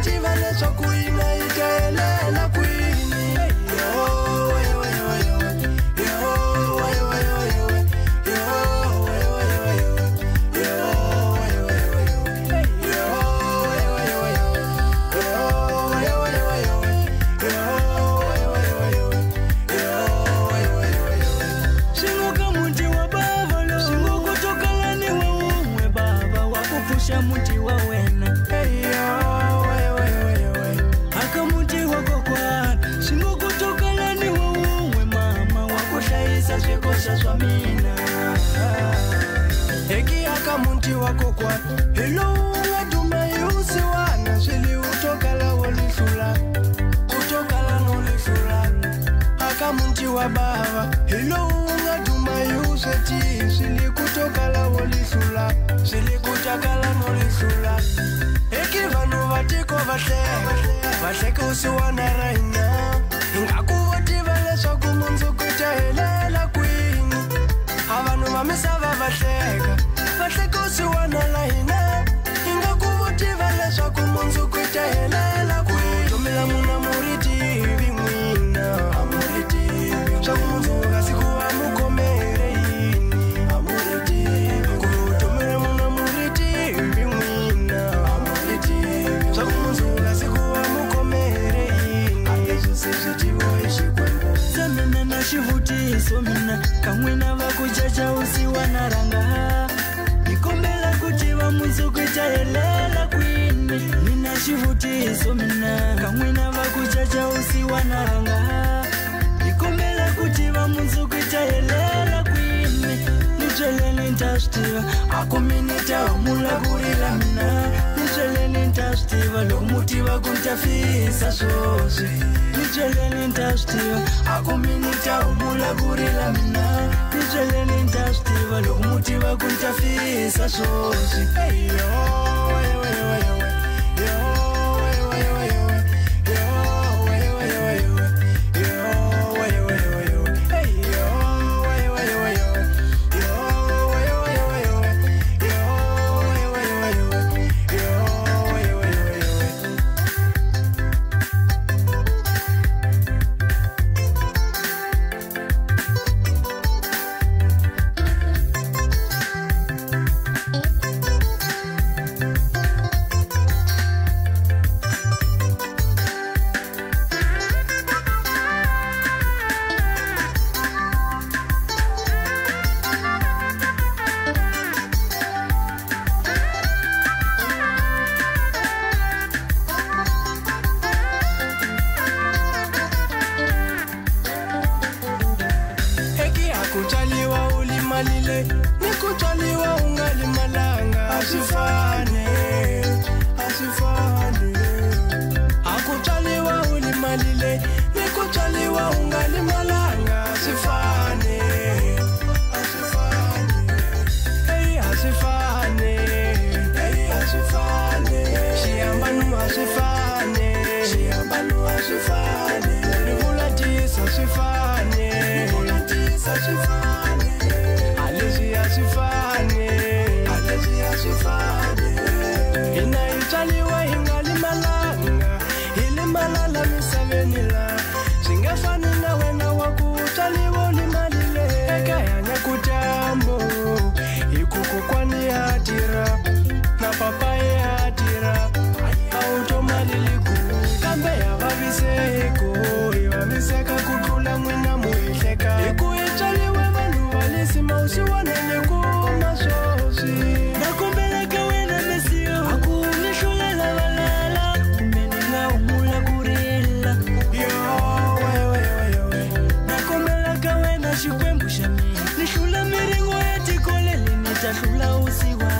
kutiva leswaku hina hi ta helela kwini. Muti wa wena akamuti wako kwa shingo kutoka lani wewe mama wakushayisa zvekosha zwa mina eki akamuti wako kwa hello ngatuma yusi wana zvili utoka la wolishula kutoka la nolishula akamuti wa baba hello ngatuma yusi ti zvili kutoka la wolishula zvili kutoka la nolishula eki vanu vatiko vahleka usiwana raina ingakuvotiva leswaku mundzuku ta helela kwini avanu va misava vahleka usiwana laina ingakuvotiva leswaku mundzuku ta helela kwini tumila muna muritivi n'wina swaku mundzuku kasikuva mukomere yini kutumila muna muritivi n'wina swaku mundzuku kasikuva mukomere yini leswi se swi tivohi xikwembu zamina na xivutiso mina kan'wina va ku caca usiwana ranga nikombela ku tiva mundzuku ta helela kwini mina xivutiso mina kan'wina va ku caca usiwana ranga nikombela ku tiva mundzuku ta helela kwini ni byeleni ta swi tiva aku mini ta humula ku rila mina ni byeleni ta swi tiva loko mutiva ku ta fisa swoswi ni byeleni ta swi tiva aku mini ta humula ku rila mina ni byeleni ta swi tiva loko mutiva ku ta fisa swoswi Kutaliwa ulimalile nikutaliwa ungalimalanga asifane akutaliwa ulimalile nikutaliwa ungalimalanga asifane asifane shiambanu asifane nivulatisa asifane alezi asifane ina italiwa ingalimalanga ilimalala misavenila singafani na wena wakutaliwa ulimalile ekayanya kutambo ikukukwani atira na papaye atira automaliliku kambe yavaviseko ivaviseka kutula mwina muihleka ikuitaliwe vanhu valisima usiwanele kumasosi nakombeleka wena mesio akunihlulela valala umeninga humula kurila nakombeleka wena xikwembu xa mina nihlula miringo ya tikoleli nitahlula usiwa